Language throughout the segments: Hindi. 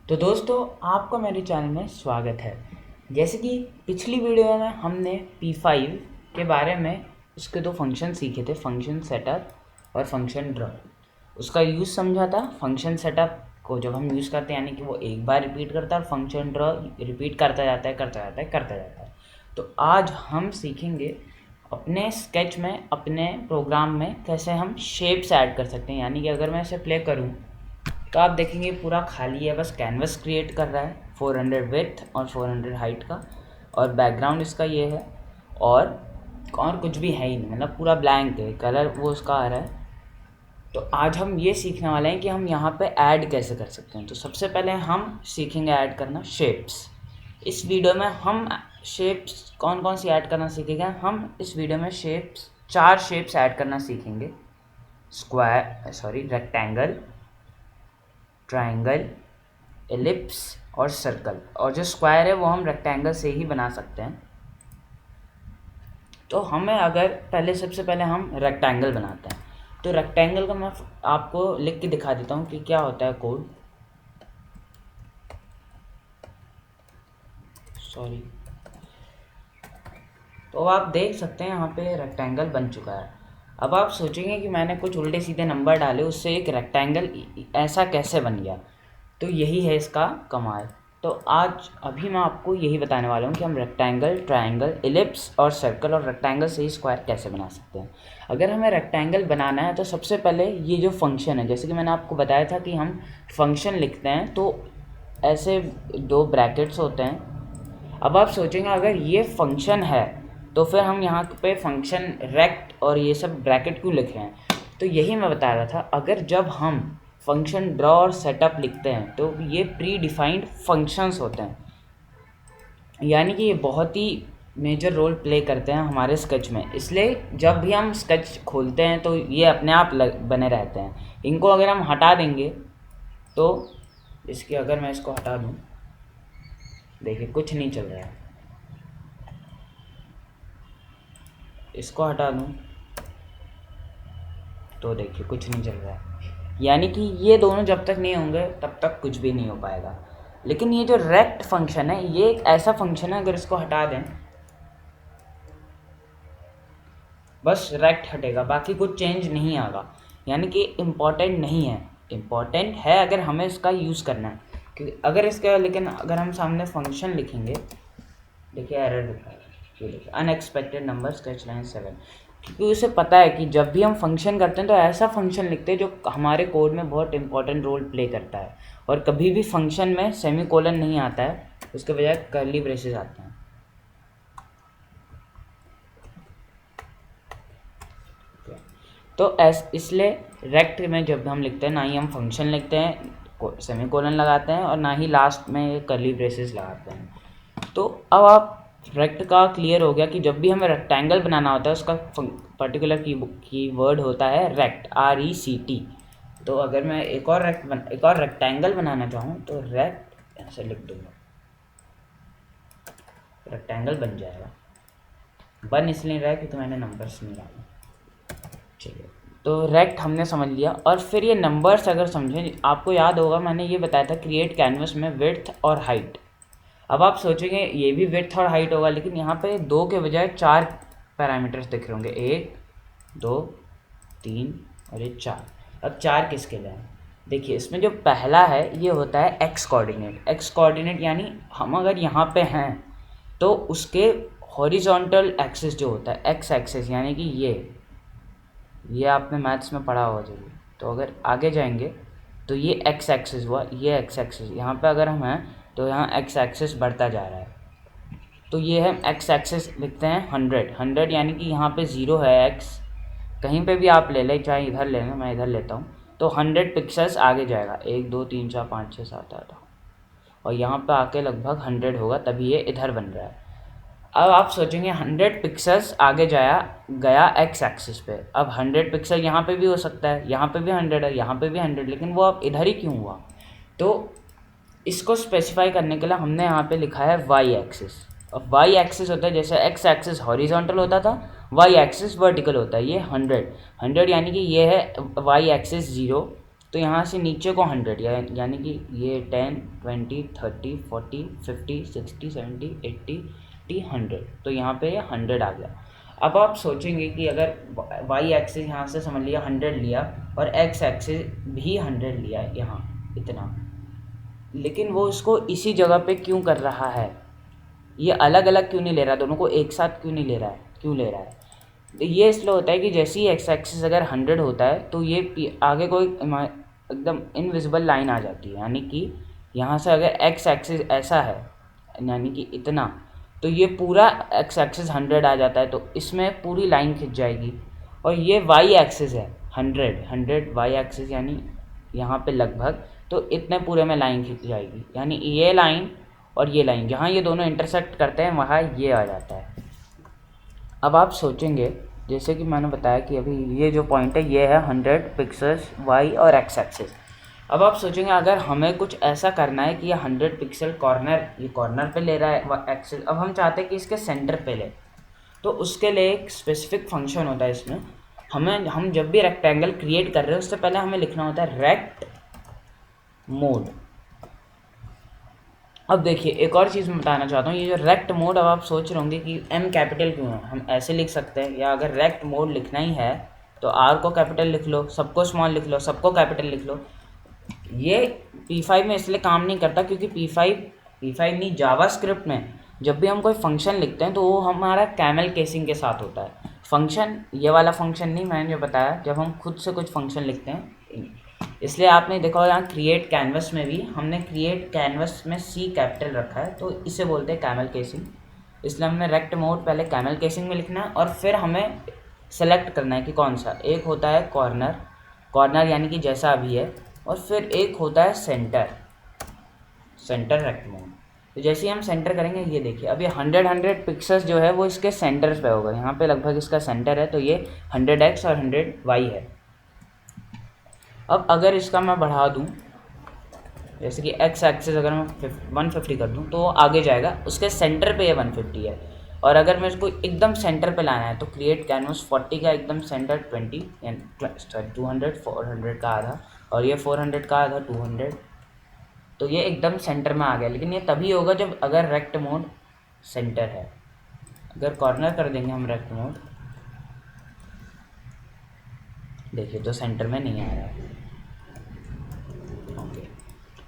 तो दोस्तों, आपका मेरे चैनल में स्वागत है। जैसे कि पिछली वीडियो में हमने P5 के बारे में उसके दो फंक्शन सीखे थे, फंक्शन सेटअप और फंक्शन ड्रॉ। उसका यूज़ समझा था। फंक्शन सेटअप को जब हम यूज़ करते हैं यानी कि वो एक बार रिपीट करता है और फंक्शन ड्रॉ रिपीट करता जाता है। तो आज हम सीखेंगे अपने स्केच में, अपने प्रोग्राम में कैसे हम शेप्स ऐड कर सकते हैं। यानी कि अगर मैं इसे प्ले करूँ तो आप देखेंगे पूरा खाली है, बस कैनवस क्रिएट कर रहा है 400 विड्थ और 400 हाइट का, और बैकग्राउंड इसका ये है और कुछ भी है ही नहीं, मतलब पूरा ब्लैंक है, कलर वो उसका आ रहा है। तो आज हम ये सीखने वाले हैं कि हम यहाँ पे ऐड कैसे कर सकते हैं। तो सबसे पहले हम सीखेंगे ऐड करना शेप्स। इस वीडियो में हम शेप्स कौन कौन सी ऐड करना सीखेंगे। हम इस वीडियो में चार शेप्स ऐड करना सीखेंगे। रेक्टेंगल, ट्रायंगल, एलिप्स और सर्कल। और जो स्क्वायर है वो हम रेक्टेंगल से ही बना सकते हैं। तो हमें अगर सबसे पहले हम रेक्टेंगल बनाते हैं, तो रेक्टेंगल का मैं आपको लिख के दिखा देता हूँ कि क्या होता है कोड। तो आप देख सकते हैं यहाँ पे रेक्टेंगल बन चुका है। अब आप सोचेंगे कि मैंने कुछ उल्टे सीधे नंबर डाले, उससे एक रेक्टेंगल ऐसा कैसे बन गया। तो यही है इसका कमाल। तो आज अभी मैं आपको यही बताने वाला हूँ कि हम रेक्टेंगल, ट्रायंगल, एलिप्स और सर्कल और रेक्टेंगल से ही स्क्वायर कैसे बना सकते हैं। अगर हमें रेक्टेंगल बनाना है तो सबसे पहले ये जो फंक्शन है, जैसे कि मैंने आपको बताया था कि हम फंक्शन लिखते हैं तो ऐसे दो ब्रैकेट्स होते हैं। अब आप सोचेंगे अगर ये फंक्शन है तो फिर हम यहाँ पे फंक्शन रेक्ट और ये सब ब्रैकेट क्यों लिख रहे हैं। तो यही मैं बता रहा था, अगर जब हम फंक्शन ड्रॉ और सेटअप लिखते हैं तो ये प्री डिफाइंड फंक्शंस होते हैं, यानी कि ये बहुत ही मेजर रोल प्ले करते हैं हमारे स्केच में। इसलिए जब भी हम स्केच खोलते हैं तो ये अपने आप बने रहते हैं। इनको अगर हम हटा देंगे तो अगर मैं इसको हटा दूँ, देखिए कुछ नहीं चल रहा है। इसको हटा दूँ तो देखिए कुछ नहीं चल रहा है। यानी कि ये दोनों जब तक नहीं होंगे तब तक कुछ भी नहीं हो पाएगा। लेकिन ये जो रेक्ट फंक्शन है ये एक ऐसा फंक्शन है, अगर इसको हटा दें बस रेक्ट हटेगा, बाकी कुछ चेंज नहीं आएगा। यानी कि इम्पॉर्टेंट नहीं है, इम्पॉर्टेंट है अगर हमें इसका यूज़ करना है। क्योंकि लेकिन अगर हम सामने फंक्शन लिखेंगे, देखिए एरर दिखा रहा है, ये देखिए अनएक्सपेक्टेड नंबर स्केच लाइन 7। क्योंकि उसे पता है कि जब भी हम फंक्शन करते हैं तो ऐसा फंक्शन लिखते हैं जो हमारे कोड में बहुत इंपॉर्टेंट रोल प्ले करता है। और कभी भी फंक्शन में सेमीकोलन नहीं आता है, उसके बजाय कर्ली ब्रेसेस आते हैं। तो इसलिए रेक्ट में जब हम लिखते हैं, ना ही हम फंक्शन लिखते हैं सेमीकोलन लगाते हैं और ना ही लास्ट में कर्ली ब्रेसेस लगाते हैं। तो अब आप रेक्ट का क्लियर हो गया कि जब भी हमें रेक्टेंगल बनाना होता है उसका पर्टिकुलर की वर्ड होता है रेक्ट, RECT। तो अगर मैं एक और रेक्टेंगल बनाना चाहूँ तो रेक्ट ऐसे लिख दूँगा, रेक्टेंगल बन जाएगा। बन इसलिए रहा है क्योंकि मैंने नंबर्स नहीं डाले। चलिए, तो रेक्ट हमने समझ लिया। और फिर ये नंबर्स अगर समझें, आपको याद होगा मैंने ये बताया था क्रिएट कैनवस में विड्थ और हाइट। अब आप सोचेंगे ये भी विड्थ और हाइट होगा, लेकिन यहाँ पे 2 के बजाय 4 पैरामीटर्स दिख रहे होंगे, 1 2 3 और ये 4। अब 4 किसके लिए हैं? देखिए इसमें जो पहला है ये होता है एक्स कोऑर्डिनेट। एक्स कोऑर्डिनेट यानी हम अगर यहाँ पे हैं तो उसके हॉरिजॉन्टल एक्सिस जो होता है एक्स एक्सिस, यानी कि ये आपने मैथ्स में पढ़ा होगा जरूर। तो अगर आगे जाएंगे तो ये एक्स एक्सिस हुआ, ये एक्स एक्सिस, यहाँ पे अगर हम हैं तो यहाँ एक्स एक्सिस बढ़ता जा रहा है। तो ये है एक्स एक्सिस, लिखते हैं 100 यानी कि यहाँ पे 0 है एक्स, कहीं पे भी आप ले लें, चाहे इधर ले लें, मैं इधर लेता हूँ। तो 100 पिक्सल्स आगे जाएगा, 1 2 3 4 5 6 7 8, और यहाँ पे आके लगभग 100 होगा, तभी ये इधर बन रहा है। अब आप सोचेंगे 100 पिक्सल्स आगे गया एक्स एक्सिस पे। अब 100 पिक्सल यहाँ पे भी हो सकता है, यहाँ पे भी 100 है, यहाँ पे भी 100, लेकिन वो अब इधर ही क्यों हुआ। तो इसको स्पेसिफाई करने के लिए हमने यहाँ पे लिखा है वाई एक्सिस। अब वाई एक्सिस होता है, जैसे एक्स एक्सिस हॉरिजॉन्टल होता था, वाई एक्सिस वर्टिकल होता है। ये 100 यानी कि ये है वाई एक्सिस 0, तो यहाँ से नीचे को 100 यानी कि ये 10 20 30 40 50 60 70 80 100, तो यहाँ पे 100 आ गया। अब आप सोचेंगे कि अगर वाई एक्सिस यहाँ से समझ लिया 100 लिया और एक्स एक्सिस भी 100 लिया यहाँ इतना, लेकिन वो इसको इसी जगह पे क्यों कर रहा है? ये अलग अलग क्यों नहीं ले रहा, दोनों को एक साथ क्यों नहीं ले रहा है? क्यों ले रहा है? ये इसलिए होता है कि जैसे ही एक्स एक्सिस अगर 100 होता है तो ये आगे कोई एकदम इनविजिबल लाइन आ जाती है, यानी कि यहाँ से अगर एक्स एक्सिस ऐसा है यानी कि इतना, तो ये पूरा एक्स एक्सिस 100 आ जाता है, तो इसमें पूरी लाइन खिंच जाएगी। और ये वाई एक्सिस है 100 वाई एक्सिस यानी यहाँ पे लगभग, तो इतने पूरे में लाइन खिंच जाएगी, यानी ये लाइन और ये लाइन जहाँ ये दोनों इंटरसेक्ट करते हैं वहाँ ये आ जाता है। अब आप सोचेंगे जैसे कि मैंने बताया कि अभी ये जो पॉइंट है ये है 100 पिक्सल्स वाई और एक्स एक्सिस। अब आप सोचेंगे अगर हमें कुछ ऐसा करना है कि ये 100 पिक्सल कॉर्नर, ये कॉर्नर पे ले रहा है एक्सिस, अब हम चाहते हैं कि इसके सेंटर पे ले, तो उसके लिए एक स्पेसिफिक फंक्शन होता है इसमें। हम जब भी रेक्टेंगल क्रिएट कर रहे हैं उससे पहले हमें लिखना होता है रेक्ट मोड। अब देखिए एक और चीज़ मैं बताना चाहता हूँ, ये जो रेक्ट मोड, अब आप सोच रहे होंगे कि एम कैपिटल क्यों है, हम ऐसे लिख सकते हैं, या अगर रेक्ट मोड लिखना ही है तो आर को कैपिटल लिख लो, सबको स्मॉल लिख लो, सबको कैपिटल लिख लो। ये P5 में इसलिए काम नहीं करता क्योंकि P5 नहीं, जावास्क्रिप्ट में जब भी हम कोई फंक्शन लिखते हैं तो वो हमारा कैमल केसिंग के साथ होता है। फंक्शन ये वाला फंक्शन नहीं, मैंने जो बताया, जब हम खुद से कुछ फंक्शन लिखते हैं, इसलिए आपने देखा होगा यहाँ क्रिएट कैनवस में भी हमने क्रिएट कैनवस में C कैपिटल रखा है, तो इसे बोलते हैं कैमल केसिंग। इसलिए हमने रेक्ट मोड पहले कैमल केसिंग में लिखना है और फिर हमें सेलेक्ट करना है कि कौन सा। एक होता है कॉर्नर यानी कि जैसा अभी है, और फिर एक होता है सेंटर रेक्ट मोड। तो जैसे ही हम सेंटर करेंगे, ये देखिए अब ये 100 पिक्सल्स जो है वो इसके सेंटर पे होगा, यहाँ पे लगभग इसका सेंटर है, तो ये 100x और 100y है। अब अगर इसका मैं बढ़ा दूँ, जैसे कि x एक्सिस अगर मैं 150 कर दूँ तो वो आगे जाएगा, उसके सेंटर पे ये 150 है। और अगर मैं इसको एकदम सेंटर पे लाना है तो क्रिएट कैनवस 40 का एकदम सेंटर 200 400 का आधा, और ये 400 का आधा 200, तो ये एकदम सेंटर में आ गया। लेकिन ये तभी होगा जब अगर रेक्ट मोड सेंटर है। अगर कॉर्नर कर देंगे हम रेक्ट मोड, देखिए तो सेंटर में नहीं आ रहा है। ओके,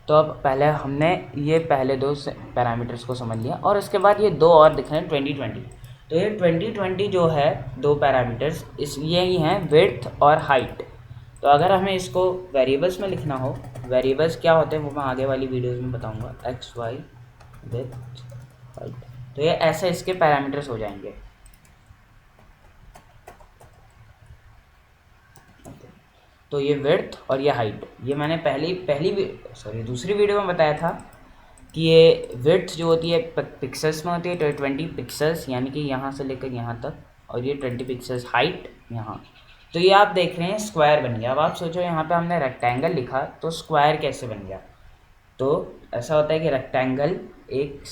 तो अब पहले हमने ये पहले दो पैरामीटर्स को समझ लिया, और इसके बाद ये दो और दिख रहे हैं 2020। तो ये 2020 जो है दो पैरामीटर्स, इस ये ही हैं विड्थ और हाइट। तो अगर हमें इसको वेरिएबल्स में लिखना हो, वेरिएबल्स क्या होते हैं वो मैं आगे वाली वीडियोस में बताऊंगा, एक्स वाई विड्थ हाइट, तो ये ऐसे इसके पैरामीटर्स हो जाएंगे। तो ये विड्थ और ये हाइट, ये मैंने दूसरी वीडियो में बताया था कि ये विड्थ जो होती है पिक्सल्स में होती है, तो 20 पिक्सल्स यानी कि यहाँ से लेकर यहाँ तक, और ये 20 पिक्सल्स हाइट यहाँ। तो ये आप देख रहे हैं स्क्वायर बन गया। अब आप सोचो यहाँ पे हमने रेक्टेंगल लिखा तो स्क्वायर कैसे बन गया? तो ऐसा होता है कि रेक्टेंगल एक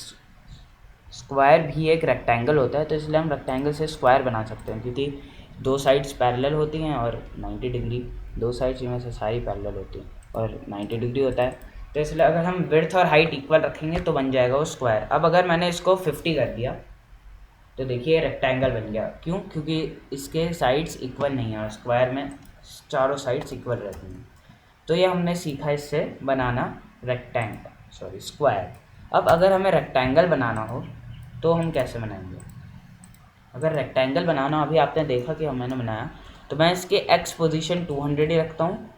स्क्वायर भी एक रेक्टेंगल होता है, तो इसलिए हम रेक्टेंगल से स्क्वायर बना सकते हैं क्योंकि दो साइड्स पैरेलल होती हैं और 90 डिग्री, दो साइड्स में से सारी पैरेलल होती हैं और 90 डिग्री होता है। तो इसलिए अगर हम विड्थ और हाइट इक्वल रखेंगे तो बन जाएगा वो स्क्वायर। अब अगर मैंने इसको 50 कर दिया तो देखिए रेक्टेंगल बन गया। क्यों? क्योंकि इसके साइड्स इक्वल नहीं है और स्क्वायर में चारों साइड्स इक्वल रहती हैं। तो ये हमने सीखा इससे बनाना स्क्वायर। अब अगर हमें रेक्टेंगल बनाना हो तो हम कैसे बनाएंगे? अगर रेक्टेंगल बनाना, अभी आपने देखा कि मैंने बनाया, तो मैं इसके x पोजीशन 200 ही रखता हूँ,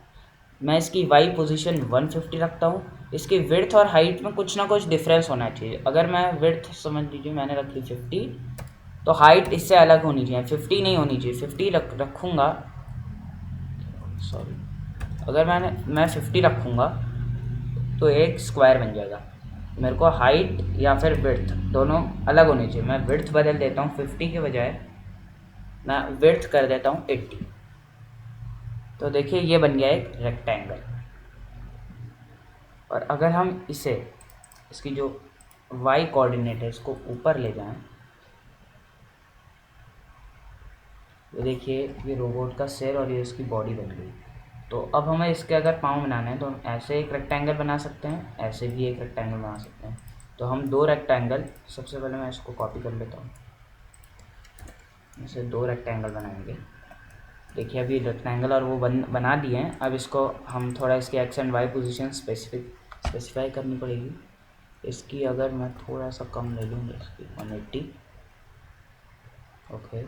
मैं इसकी y पोजीशन 150 रखता हूँ। इसकी विड्थ और हाइट में कुछ ना कुछ डिफरेंस होना चाहिए। अगर मैं विड्थ समझ लीजिए मैंने रखी 50, तो हाइट इससे अलग होनी चाहिए, 50 नहीं होनी चाहिए। 50 रखूँगा, अगर मैं 50 रखूँगा तो एक स्क्वायर बन जाएगा। मेरे को हाइट या फिर विड्थ दोनों अलग होनी चाहिए। मैं विड्थ बदल देता हूँ, 50 के बजाय मैं विड्थ कर देता हूँ 80। तो देखिए ये बन गया एक रेक्टेंगल। और अगर हम इसकी जो y कोऑर्डिनेट है इसको ऊपर ले जाएं, तो देखिए ये रोबोट का सिर और ये इसकी बॉडी बन गई। तो अब हमें इसके अगर पाँव बनाना है तो हम ऐसे एक रेक्टेंगल बना सकते हैं, ऐसे भी एक रेक्टेंगल बना सकते हैं। तो हम 2 रेक्टेंगल, सबसे पहले मैं इसको कॉपी कर लेता हूँ, ऐसे 2 रेक्टेंगल बनाएंगे। देखिए अभी रेक्टेंगल और वो बना दिए हैं। अब इसको हम थोड़ा इसके X and Y position specify करनी पड़ेगी। इसकी अगर मैं थोड़ा सा कम ले लूँगा, इसकी 180, ओके।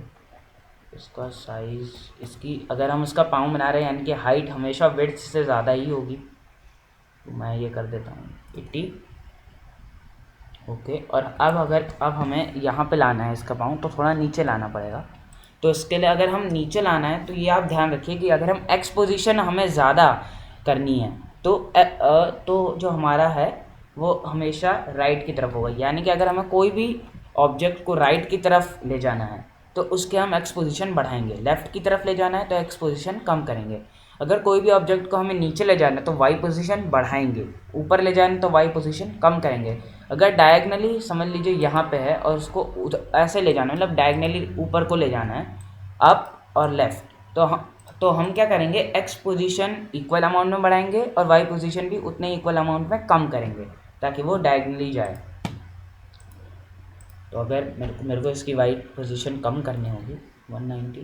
इसका साइज़, इसकी अगर हम इसका पाँव बना रहे हैं यानी कि हाइट हमेशा विड्थ से ज़्यादा ही होगी, तो मैं ये कर देता हूँ 80, ओके। और अब हमें यहाँ पे लाना है इसका पाँव, तो थोड़ा नीचे लाना पड़ेगा। तो इसके लिए अगर हम नीचे लाना है तो ये आप ध्यान रखिए कि अगर हम एक्स पोजीशन हमें ज़्यादा करनी है तो जो हमारा है वो हमेशा राइट की तरफ होगा। यानी कि अगर हमें कोई भी ऑब्जेक्ट को राइट की तरफ ले जाना है तो उसके हम एक्स पोजीशन बढ़ाएंगे, लेफ़्ट की तरफ ले जाना है तो एक्स पोजीशन कम करेंगे। अगर कोई भी ऑब्जेक्ट को हमें नीचे ले जाना है तो वाई पोजीशन बढ़ाएंगे, ऊपर ले जाना है तो वाई पोजीशन कम करेंगे। अगर डायगनली समझ लीजिए यहाँ पे है और उसको ऐसे ले जाना है, मतलब डायगनली ऊपर को ले जाना है, अप और लेफ़्ट, तो हम क्या करेंगे, एक्स पोजीशन इक्वल अमाउंट में बढ़ाएंगे और वाई पोजीशन भी उतने इक्वल अमाउंट में कम करेंगे ताकि वो डायगनली जाए। तो अगर मेरे को इसकी वाई पोजीशन कम करनी होगी 190,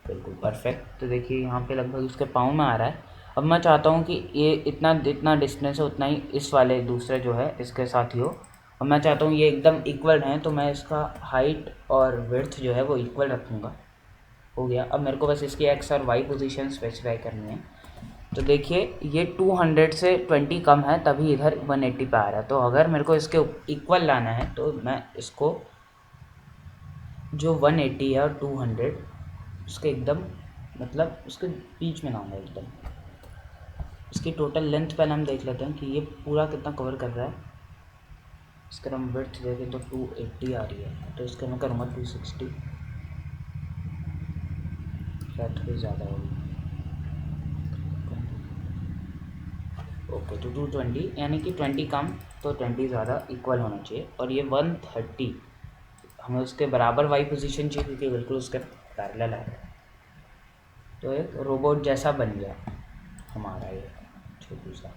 बिल्कुल परफेक्ट। तो देखिए यहाँ पे लगभग इसके पाँव में आ रहा है। अब मैं चाहता हूँ कि ये जितना डिस्टेंस है उतना ही इस वाले दूसरे जो है इसके साथ ही हो, और मैं चाहता हूँ ये एकदम इक्वल हैं, तो मैं इसका हाइट और विड्थ जो है वो इक्वल रखूँगा। हो गया। अब मेरे को बस इसकी एक्स और वाई पोजीशन स्पेसिफाई करनी है। तो देखिए ये 200 से 20 कम है तभी इधर 180 पे आ रहा है। तो अगर मेरे को इसके इक्वल लाना है तो मैं इसको जो 180 है और 200 उसके एकदम मतलब उसके बीच में लाऊंगा एकदम। इसकी टोटल लेंथ पहले हम देख लेते हैं कि ये पूरा कितना कवर कर रहा है। इसका हम विड्थ देखें तो 280 आ रही है, तो इसका मैं करूँगा 260, शायद थोड़ी ज़्यादा होगी, ओके। तो 220 यानी कि 20 कम तो 20 ज़्यादा इक्वल होना चाहिए। और ये 130 हमें उसके बराबर वाई पोजीशन चाहिए क्योंकि बिल्कुल उसके पैरेलल है। तो एक रोबोट जैसा बन गया हमारा ये छोटू सा।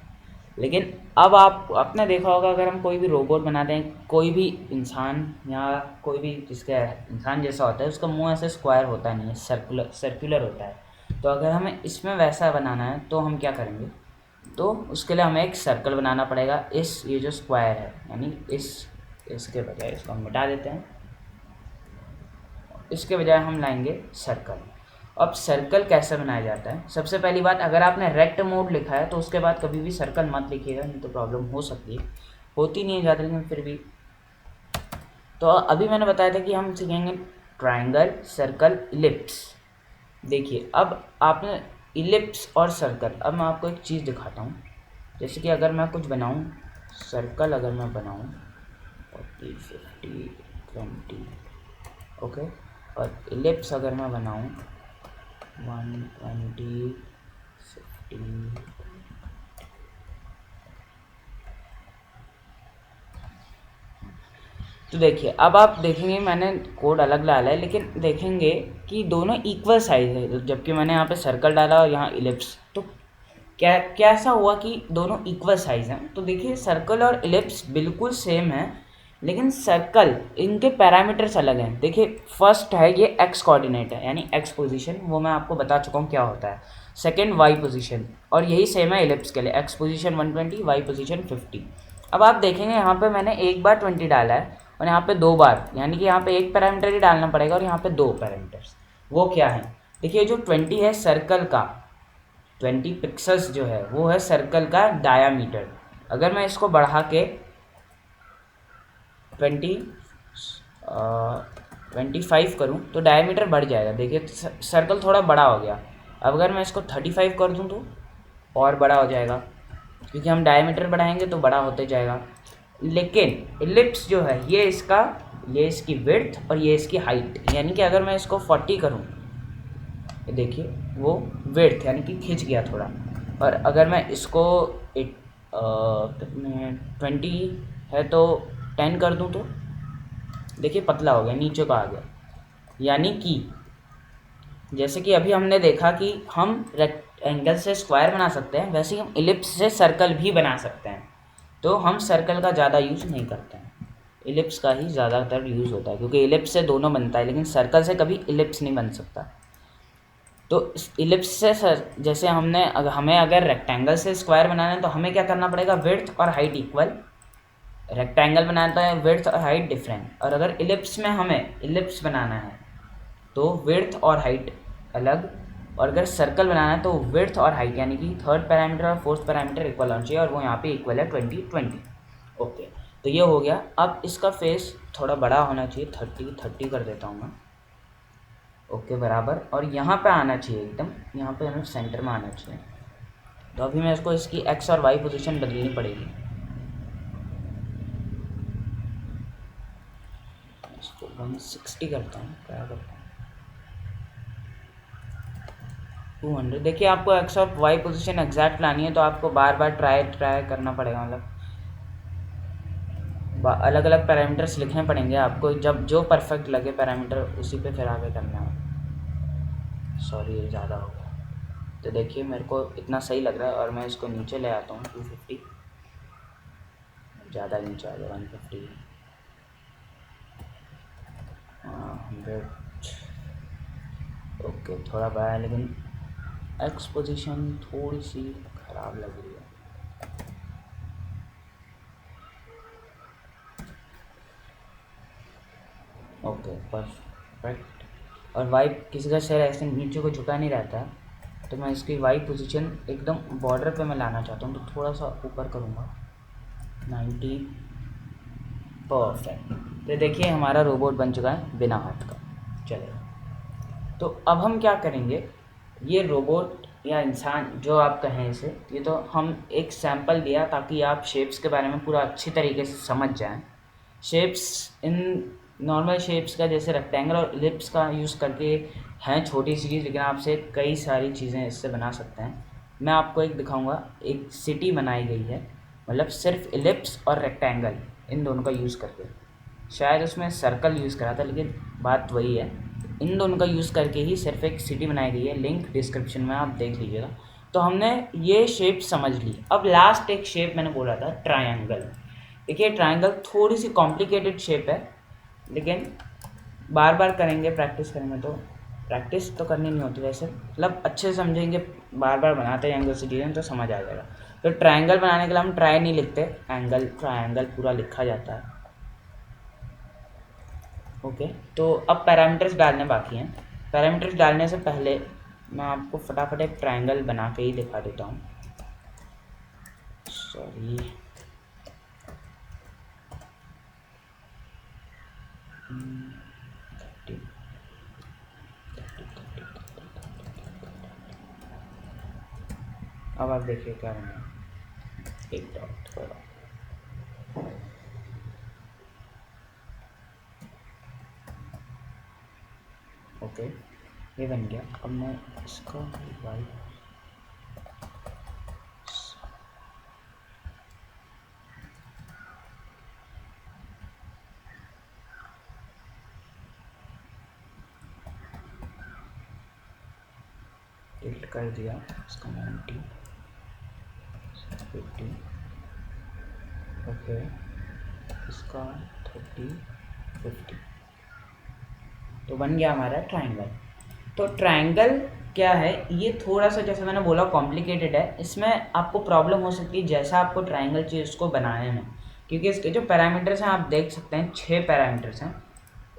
लेकिन अब आप आपने देखा होगा अगर हम कोई भी रोबोट बनाते हैं, कोई भी इंसान या कोई भी जिसका इंसान जैसा होता है उसका मुंह ऐसे स्क्वायर होता नहीं है, सर्कुलर होता है। तो अगर हमें इसमें वैसा बनाना है तो हम क्या करेंगे, तो उसके लिए हमें एक सर्कल बनाना पड़ेगा। ये जो स्क्वायर है यानी इसके बजाय इसको हम मिटा देते हैं, इसके बजाय हम लाएंगे सर्कल। अब सर्कल कैसे बनाया जाता है, सबसे पहली बात अगर आपने रेक्ट मोड लिखा है तो उसके बाद कभी भी सर्कल मत लिखिएगा, नहीं तो प्रॉब्लम हो सकती है, होती नहीं है ज़्यादा लेकिन फिर भी। तो अभी मैंने बताया था कि हम सीखेंगे ट्राइंगल, सर्कल, इलिप्स। देखिए अब आपने इलिप्स और सर्कल, अब मैं आपको एक चीज़ दिखाता हूँ। जैसे कि अगर मैं कुछ बनाऊँ, सर्कल अगर मैं बनाऊँ 40, 50, 20, ओके, और इलिप्स अगर मैं बनाऊँ 120, 50, तो देखिए अब आप देखेंगे मैंने कोड अलग डाला है लेकिन देखेंगे कि दोनों इक्वल साइज है, जबकि मैंने यहाँ पे सर्कल डाला और यहाँ इलिप्स। तो कैसा हुआ कि दोनों इक्वल साइज हैं। तो देखिए सर्कल और इलिप्स बिल्कुल सेम है लेकिन सर्कल इनके पैरामीटर्स अलग हैं। देखिए फर्स्ट है ये एक्स कोऑर्डिनेट है यानी एक्स पोजीशन, वो मैं आपको बता चुका हूँ क्या होता है। सेकंड वाई पोजीशन, और यही सेम है इलिप्स के लिए, एक्स पोजीशन 120, वाई पोजीशन 50। अब आप देखेंगे यहाँ पे मैंने एक बार 20 डाला है और यहाँ पे 2 बार, यानी कि यहाँ पे एक पैरामीटर ही डालना पड़ेगा और यहाँ पे 2 पैरामीटर्स। वो क्या है, देखिए जो 20 है सर्कल का, 20 पिक्सल्स जो है वो है सर्कल का डायामीटर। अगर मैं इसको बढ़ा के 25 करूँ तो डायमीटर बढ़ जाएगा। देखिए सर्कल थोड़ा बड़ा हो गया। अब अगर मैं इसको 35 कर दूँ तो और बड़ा हो जाएगा, क्योंकि हम डायमीटर बढ़ाएंगे तो बड़ा होते जाएगा। लेकिन इलिप्स जो है ये इसकी विड्थ और ये इसकी हाइट, यानी कि अगर मैं इसको 40 करूँ, देखिए वो विड्थ यानी कि खिंच गया थोड़ा, और अगर मैं इसको 20 है तो 10 कर दूं तो देखिए पतला हो गया, नीचे का आ गया। यानी कि जैसे कि अभी हमने देखा कि हम रेक्टेंगल से स्क्वायर बना सकते हैं, वैसे ही हम इलिप्स से सर्कल भी बना सकते हैं। तो हम सर्कल का ज़्यादा यूज़ नहीं करते हैं, इलिप्स का ही ज़्यादातर यूज़ होता है, क्योंकि इलिप्स से दोनों बनता है, लेकिन सर्कल से कभी इलिप्स नहीं बन सकता। तो इलिप्स से जैसे हमें अगर रेक्टेंगल से स्क्वायर बनाना है तो हमें क्या करना पड़ेगा, विड्थ और हाइट इक्वल, रेक्टेंगल बनाना है विड्थ और हाइट डिफरेंट, और अगर इलिप्स में हमें इलिप्स बनाना है तो विड्थ और हाइट अलग, और अगर सर्कल बनाना है तो विड्थ और हाइट यानी कि थर्ड पैरामीटर और फोर्थ पैरामीटर इक्वल होना चाहिए, और वो यहाँ पे इक्वल है 20 ओके। तो ये हो गया। अब इसका फेस थोड़ा बड़ा होना चाहिए, 30 कर देता हूँ मैं, ओके बराबर, और यहाँ पे आना चाहिए एकदम, यहाँ पे हमें सेंटर में आना चाहिए। तो अभी मैं इसको इसकी एक्स और वाई पोजीशन बदलनी पड़ेगी। इसको 160 करता हूँ, क्या करता हूँ 200। देखिए आपको एक्स और वाई पोजीशन एग्जैक्ट लानी है तो आपको बार बार ट्राई करना पड़ेगा, मतलब अलग अलग पैरामीटर्स लिखने पड़ेंगे आपको, जब जो परफेक्ट लगे पैरामीटर उसी पे फिर आगे करना है। सॉरी ये ज़्यादा हो गया। तो देखिए मेरे को इतना सही लग रहा है, और मैं इसको नीचे ले आता हूँ 250, ज़्यादा नीचे आ गया 150, 100। ओके थोड़ा बड़ा है, लेकिन एक्स पोजीशन थोड़ी सी ख़राब लग रही है। Okay perfect. और वाई किसी का शेर ऐसे नीचे को झुका नहीं रहता है, तो मैं इसकी वाई पोजीशन एकदम बॉर्डर पे मैं लाना चाहता हूँ, तो थोड़ा सा ऊपर करूँगा 90, परफेक्ट। तो देखिए हमारा रोबोट बन चुका है बिना हाथ का। चलिए तो अब हम क्या करेंगे, ये रोबोट या इंसान जो आप कहें इसे, ये तो हम एक सैंपल दिया ताकि आप शेप्स के बारे में पूरा अच्छी तरीके से समझ जाएं। शेप्स इन नॉर्मल शेप्स का जैसे रेक्टेंगल और इलिप्स का यूज़ करके हैं छोटी सी चीज़, लेकिन आपसे कई सारी चीज़ें इससे बना सकते हैं। मैं आपको एक दिखाऊंगा, एक सिटी बनाई गई है, मतलब सिर्फ इलिप्स और रेक्टेंगल इन दोनों का यूज़ करके। शायद उसमें सर्कल यूज़ करा था, लेकिन बात वही है, इन दोनों का यूज़ करके ही सिर्फ एक सिटी बनाई गई है। लिंक डिस्क्रिप्शन में आप देख लीजिएगा। तो हमने ये शेप समझ ली। अब लास्ट एक शेप मैंने बोला था ट्रायंगल। देखिए ट्रायंगल थोड़ी सी कॉम्प्लिकेटेड शेप है, लेकिन बार बार करेंगे, प्रैक्टिस करेंगे, तो प्रैक्टिस तो करनी नहीं होती वैसे, मतलब अच्छे से समझेंगे, बार बार बनाते जाएंगे उसी चीज़ें तो समझ आ जाएगा। तो ट्रायंगल बनाने के लिए हम ट्राई नहीं लिखते, एंगल ट्रायंगल पूरा लिखा जाता है। ओके तो अब पैरामीटर्स डालने बाकी हैं। पैरामीटर्स डालने से पहले मैं आपको फटाफट एक ट्रायंगल बना के ही दिखा देता हूँ। सॉरी अब आप देखिए क्या बना, एक डॉट थोड़ा, ओके ये बन गया। अब मैं इसका वाई टिल्ट कर दिया, इसका 90 50, ओके इसका 30 50, तो बन गया हमारा ट्रायंगल। तो ट्रायंगल क्या है, ये थोड़ा सा जैसे मैंने बोला कॉम्प्लिकेटेड है, इसमें आपको प्रॉब्लम हो सकती है जैसा आपको ट्रायंगल चाहिए उसको बनाने में, क्योंकि इसके जो पैरामीटर्स हैं आप देख सकते हैं 6 पैरामीटर्स हैं।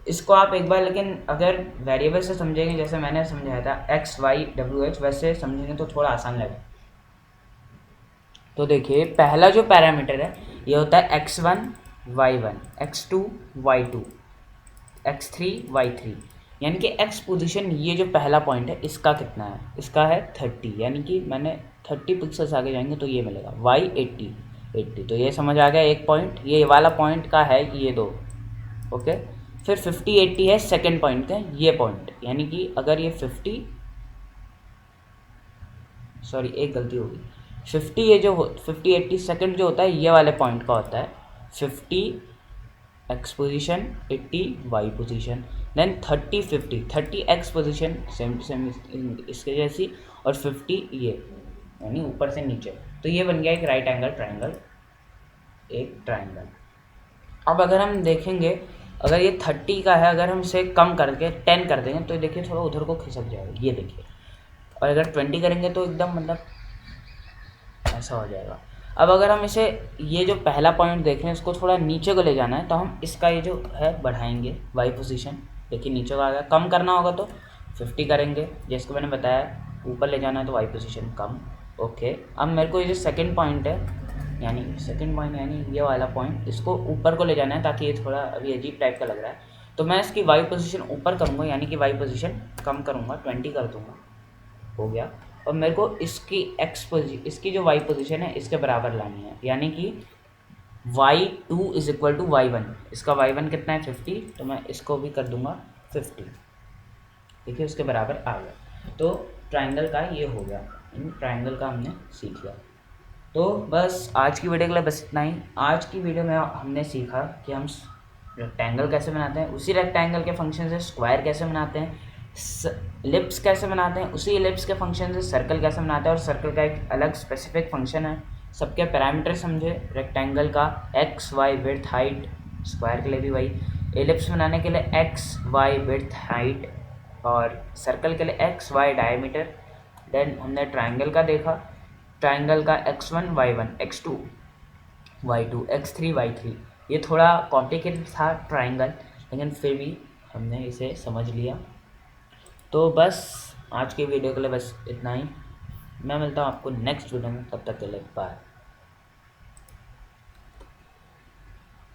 इसको आप एक बार लेकिन अगर वेरिएबल से समझेंगे, जैसे मैंने समझाया था एक्स वाई डब्ल्यू एच, वैसे समझेंगे तो थोड़ा आसान लगेगा। तो देखिए पहला जो पैरामीटर है ये होता है x1 y1, x2 y2, x3 y3, यानी कि x पोजीशन, ये जो पहला पॉइंट है इसका कितना है, इसका है 30, यानी कि मैंने 30 पिक्सल्स आगे जाएंगे तो ये मिलेगा y 80, तो ये समझ आ गया एक पॉइंट, ये वाला पॉइंट का है ये दो, ओके। फिर 50 80 है सेकेंड पॉइंट का ये पॉइंट, यानी कि अगर ये 50, सॉरी एक गलती होगी, 50 ये जो 50 80 सेकेंड जो होता है ये वाले पॉइंट का होता है 50 X position, 80 Y position, then 30 50, 30 X position same to same इसके जैसी, और 50 ये यानी ऊपर से नीचे। तो ये बन गया एक राइट एंगल ट्राइंगल, एक ट्राइंगल। अब अगर हम देखेंगे, अगर ये 30 का है, अगर हम इसे कम करके 10 कर देंगे तो देखिए थोड़ा उधर को खिसक जाएगा, ये देखिए। और अगर 20 करेंगे तो एकदम मतलब ऐसा हो जाएगा। अब अगर हम इसे, ये जो पहला पॉइंट देख रहे हैं इसको थोड़ा नीचे को ले जाना है, तो हम इसका ये जो है बढ़ाएंगे वाई पोजीशन, देखिए नीचे को आ गया। कम करना होगा तो 50 करेंगे, जिसको मैंने बताया ऊपर ले जाना है तो वाई पोजीशन कम। ओके, अब मेरे को ये जो सेकंड पॉइंट है, यानी सेकंड पॉइंट यानी ये वाला पॉइंट, इसको ऊपर को ले जाना है ताकि ये थोड़ा अभी अजीब टाइप का लग रहा है। तो मैं इसकी वाई पोजीशन ऊपर करूँगा, यानी कि वाई पोजीशन कम करूँगा, 20 कर दूँगा, हो गया। और मेरे को इसकी इसकी जो वाई पोजीशन है इसके बराबर लानी है, यानी कि y2 is equal to y1। इसका y1 कितना है 50, तो मैं इसको भी कर दूंगा 50, देखिए उसके बराबर आ गया। तो ट्राइंगल का ये हो गया, इन ट्राइंगल का हमने सीख लिया। तो बस आज की वीडियो के लिए बस इतना ही। आज की वीडियो में हमने सीखा कि हम रेक्टेंगल कैसे बनाते हैं, उसी रेक्टेंगल के फंक्शन से स्क्वायर कैसे बनाते हैं, इलिप्स कैसे बनाते हैं, उसी इलिप्स के फंक्शन से सर्कल कैसे बनाते हैं, और सर्कल का एक अलग स्पेसिफिक फंक्शन है। सबके पैरामीटर समझे, रेक्टेंगल का X Y width height, square के लिए भी वही, इलिप्स बनाने के लिए एक्स वाई विड्थ हाइट, और सर्कल के लिए एक्स वाई डायमीटर। देन हमने ट्राइंगल का देखा, ट्राइंगल का x1 y1, x2 y2, x3 y3। ये थोड़ा कॉम्प्लिकेटेड था ट्राइंगल, लेकिन फिर भी हमने इसे समझ लिया। तो बस आज की वीडियो के लिए बस इतना ही। मैं मिलता हूँ आपको नेक्स्ट वीडियो में, तब तक के लिए बाय।